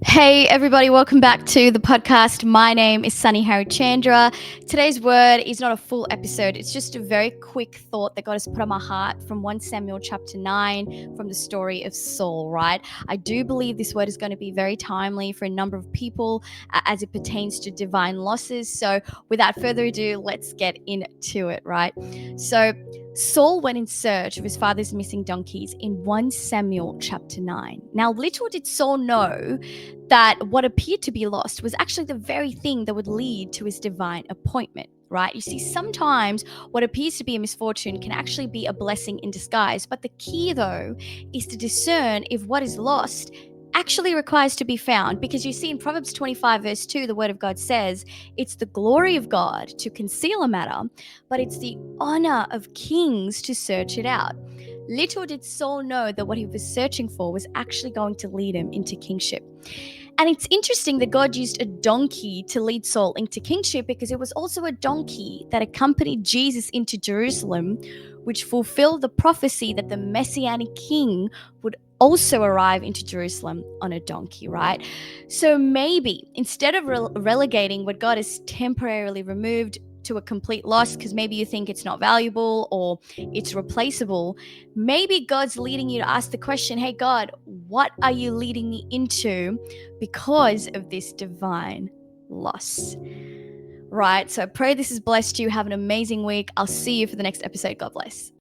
Hey everybody, welcome back to the podcast. My name is Sunni Harichandra. Today's word is not a full episode. It's just a very quick thought that God has put on my heart from 1 Samuel chapter 9 from the story of Saul, right? I do believe this word is going to be very timely for a number of people as it pertains to divine losses. So without further ado, let's get into it, right? So Saul went in search of his father's missing donkeys in 1 Samuel chapter 9. Now, little did Saul know that what appeared to be lost was actually the very thing that would lead to his divine appointment, right? You see, sometimes what appears to be a misfortune can actually be a blessing in disguise. But the key, though, is to discern if what is lost actually requires to be found. Because you see, in Proverbs 25, verse 2, the word of God says, it's the glory of God to conceal a matter, but it's the honor of kings to search it out. Little did Saul know that what he was searching for was actually going to lead him into kingship. And it's interesting that God used a donkey to lead Saul into kingship because it was also a donkey that accompanied Jesus into Jerusalem, which fulfilled the prophecy that the Messianic king would also arrive into Jerusalem on a donkey, right? So maybe instead of relegating what God has temporarily removed to a complete loss, because maybe you think it's not valuable or it's replaceable, maybe God's leading you to ask the question, hey, God, what are you leading me into because of this divine loss? Right? So I pray this has blessed you. Have an amazing week. I'll see you for the next episode. God bless.